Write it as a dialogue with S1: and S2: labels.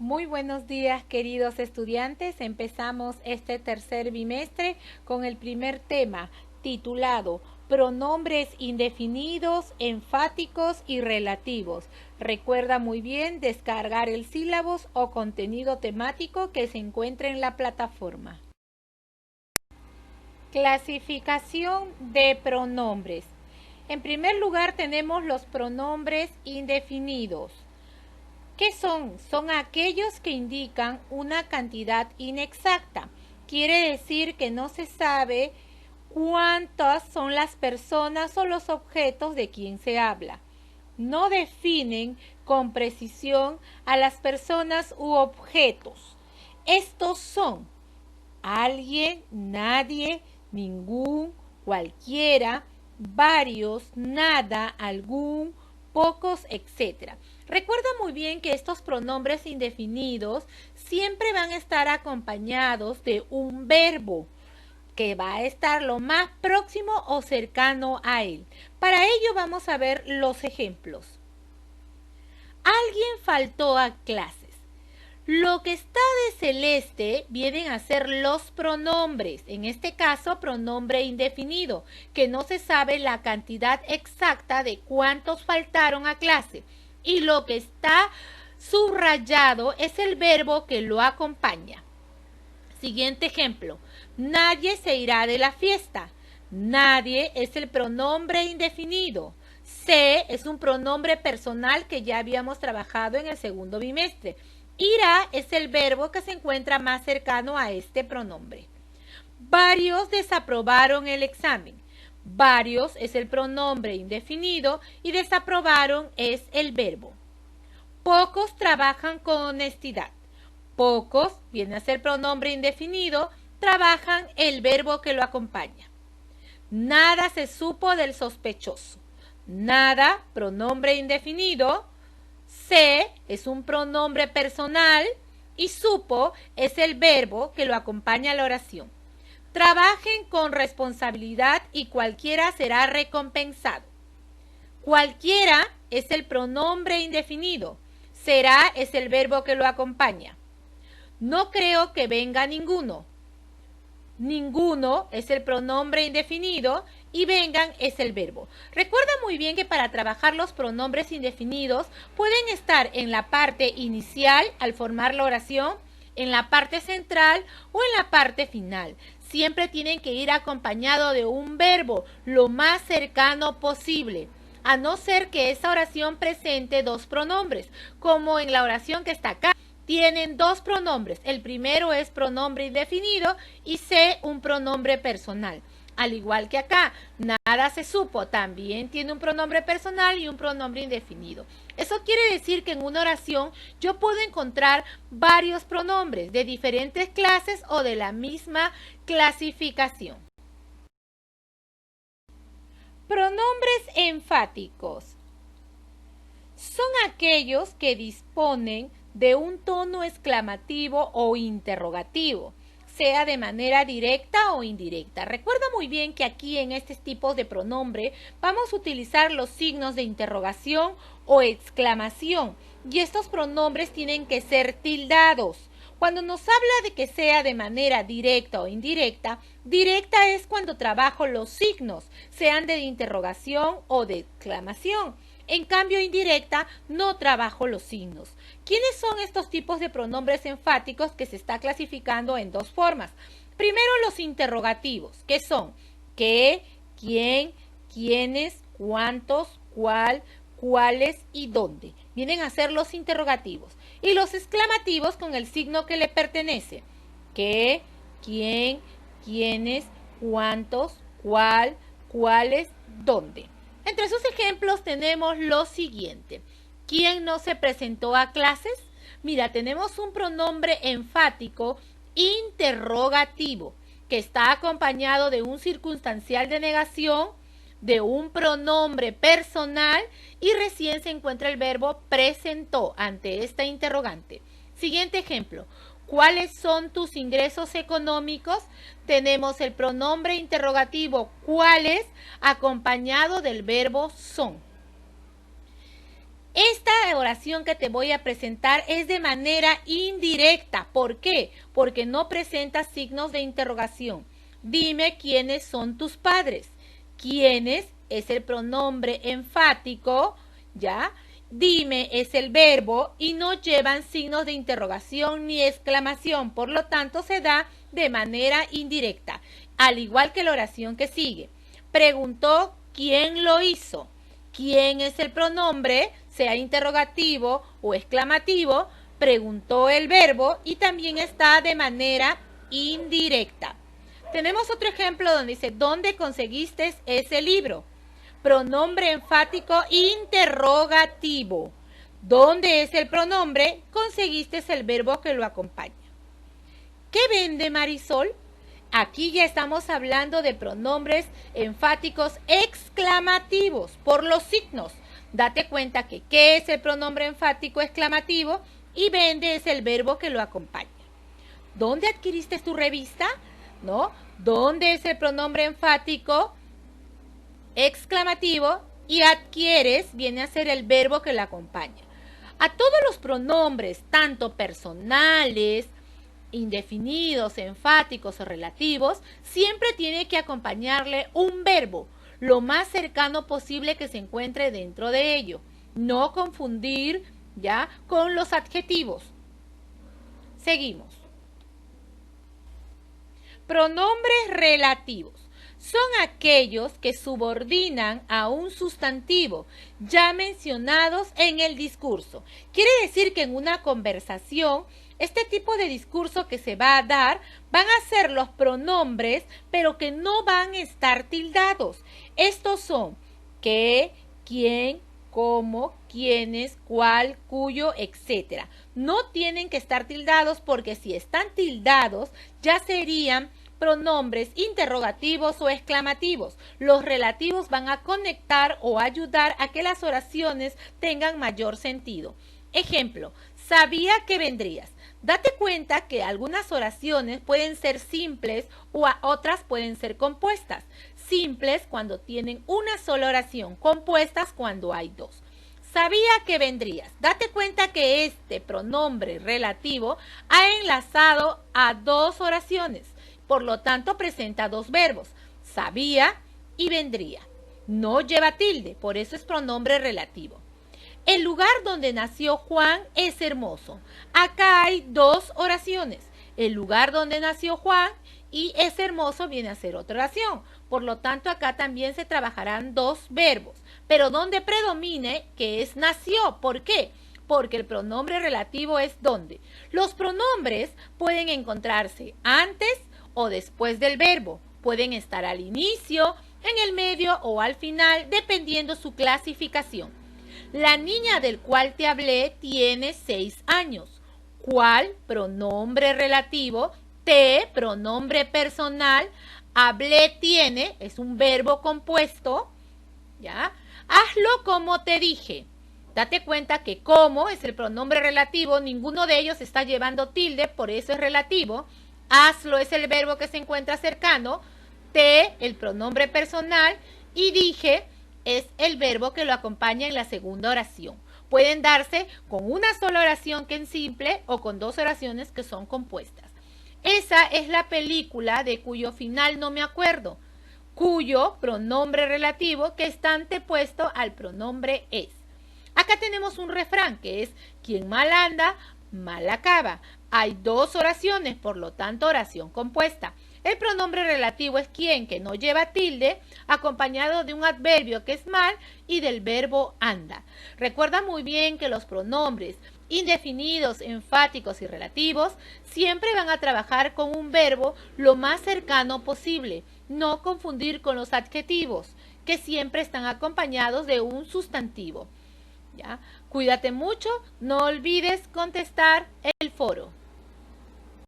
S1: Muy buenos días, queridos estudiantes. Empezamos este tercer bimestre con el primer tema, titulado Pronombres indefinidos, enfáticos y relativos. Recuerda muy bien descargar el sílabus o contenido temático que se encuentra en la plataforma. Clasificación de pronombres. En primer lugar tenemos los pronombres indefinidos. ¿Qué son? Son aquellos que indican una cantidad inexacta. Quiere decir que no se sabe cuántas son las personas o los objetos de quien se habla. No definen con precisión a las personas u objetos. Estos son alguien, nadie, ningún, cualquiera, varios, nada, algún, pocos, etc. Recuerda muy bien que estos pronombres indefinidos siempre van a estar acompañados de un verbo que va a estar lo más próximo o cercano a él. Para ello vamos a ver los ejemplos. Alguien faltó a clases. Lo que está de celeste vienen a ser los pronombres, en este caso pronombre indefinido, que no se sabe la cantidad exacta de cuántos faltaron a clase. Y lo que está subrayado es el verbo que lo acompaña. Siguiente ejemplo, nadie se irá de la fiesta. Nadie es el pronombre indefinido. Se es un pronombre personal que ya habíamos trabajado en el segundo bimestre. Irá es el verbo que se encuentra más cercano a este pronombre. Varios desaprobaron el examen. Varios es el pronombre indefinido y desaprobaron es el verbo. Pocos trabajan con honestidad. Pocos viene a ser pronombre indefinido, trabajan el verbo que lo acompaña. Nada se supo del sospechoso. Nada, pronombre indefinido. Se es un pronombre personal y supo es el verbo que lo acompaña a la oración. Trabajen con responsabilidad y cualquiera será recompensado. Cualquiera es el pronombre indefinido. Será es el verbo que lo acompaña. No creo que venga ninguno. Ninguno es el pronombre indefinido y vengan es el verbo. Recuerda muy bien que para trabajar los pronombres indefinidos pueden estar en la parte inicial al formar la oración, en la parte central o en la parte final. Siempre tienen que ir acompañado de un verbo lo más cercano posible, a no ser que esa oración presente dos pronombres, como en la oración que está acá. Tienen dos pronombres. El primero es pronombre indefinido y se un pronombre personal. Al igual que acá, nada se supo, también tiene un pronombre personal y un pronombre indefinido. Eso quiere decir que en una oración yo puedo encontrar varios pronombres de diferentes clases o de la misma clasificación. Pronombres enfáticos. Son aquellos que disponen de un tono exclamativo o interrogativo, sea de manera directa o indirecta. Recuerda muy bien que aquí en estos tipos de pronombre vamos a utilizar los signos de interrogación o exclamación y estos pronombres tienen que ser tildados. Cuando nos habla de que sea de manera directa o indirecta, directa es cuando trabajo los signos, sean de interrogación o de exclamación. En cambio, indirecta, no trabajo los signos. ¿Quiénes son estos tipos de pronombres enfáticos que se está clasificando en dos formas? Primero, los interrogativos, que son qué, quién, quiénes, cuántos, cuál, cuáles y dónde. Vienen a ser los interrogativos. Y los exclamativos con el signo que le pertenece. ¿Qué, quién, quiénes, cuántos, cuál, cuáles, dónde? Entre sus ejemplos tenemos lo siguiente. ¿Quién no se presentó a clases? Mira, tenemos un pronombre enfático interrogativo que está acompañado de un circunstancial de negación, de un pronombre personal y recién se encuentra el verbo presentó ante esta interrogante. Siguiente ejemplo. ¿Cuáles son tus ingresos económicos? Tenemos el pronombre interrogativo ¿cuáles? Acompañado del verbo son. Esta oración que te voy a presentar es de manera indirecta. ¿Por qué? Porque no presenta signos de interrogación. Dime quiénes son tus padres. ¿Quiénes? Es el pronombre enfático, ¿ya? Dime es el verbo y no llevan signos de interrogación ni exclamación. Por lo tanto, se da de manera indirecta. Al igual que la oración que sigue. Preguntó quién lo hizo. ¿Quién es el pronombre? Sea interrogativo o exclamativo. Preguntó el verbo y también está de manera indirecta. Tenemos otro ejemplo donde dice, ¿dónde conseguiste ese libro? Pronombre enfático interrogativo. ¿Dónde es el pronombre? Conseguiste el verbo que lo acompaña. ¿Qué vende Marisol? Aquí ya estamos hablando de pronombres enfáticos exclamativos por los signos. Date cuenta que ¿qué es el pronombre enfático exclamativo? Y vende es el verbo que lo acompaña. ¿Dónde adquiriste tu revista? ¿No? ¿Dónde es el pronombre enfático exclamativo? Y adquieres viene a ser el verbo que lo acompaña. A todos los pronombres, tanto personales, indefinidos, enfáticos o relativos, siempre tiene que acompañarle un verbo, lo más cercano posible que se encuentre dentro de ello. No confundir, ¿ya?, con los adjetivos. Seguimos. Pronombres relativos. Son aquellos que subordinan a un sustantivo ya mencionados en el discurso. Quiere decir que en una conversación, este tipo de discurso que se va a dar van a ser los pronombres, pero que no van a estar tildados. Estos son qué, quién, cómo, quiénes, cuál, cuyo, etc. No tienen que estar tildados porque si están tildados ya serían pronombres interrogativos o exclamativos. Los relativos van a conectar o ayudar a que las oraciones tengan mayor sentido. Ejemplo, sabía que vendrías. Date cuenta que algunas oraciones pueden ser simples o otras pueden ser compuestas. Simples cuando tienen una sola oración, compuestas cuando hay dos. Sabía que vendrías. Date cuenta que este pronombre relativo ha enlazado a dos oraciones. Por lo tanto, presenta dos verbos, sabía y vendría. No lleva tilde, por eso es pronombre relativo. El lugar donde nació Juan es hermoso. Acá hay dos oraciones. El lugar donde nació Juan y es hermoso viene a ser otra oración. Por lo tanto, acá también se trabajarán dos verbos. Pero donde predomine que es nació. ¿Por qué? Porque el pronombre relativo es donde. Los pronombres pueden encontrarse antes o después del verbo. Pueden estar al inicio, en el medio o al final, dependiendo su clasificación. La niña del cual te hablé tiene 6 años. ¿Cuál? Pronombre relativo. Te, pronombre personal. Hablé, tiene, es un verbo compuesto. ¿Ya? Hazlo como te dije. Date cuenta que como es el pronombre relativo, ninguno de ellos está llevando tilde, por eso es relativo. Hazlo es el verbo que se encuentra cercano. Te, el pronombre personal. Y dije es el verbo que lo acompaña en la segunda oración. Pueden darse con una sola oración que es simple o con dos oraciones que son compuestas. Esa es la película de cuyo final no me acuerdo, cuyo pronombre relativo que está antepuesto al pronombre es. Acá tenemos un refrán que es quien mal anda, mal acaba. Hay dos oraciones, por lo tanto oración compuesta. El pronombre relativo es quien, que no lleva tilde, acompañado de un adverbio que es mal y del verbo anda. Recuerda muy bien que los pronombres indefinidos, enfáticos y relativos siempre van a trabajar con un verbo lo más cercano posible. No confundir con los adjetivos, que siempre están acompañados de un sustantivo. ¿Ya? Cuídate mucho, no olvides contestar el foro.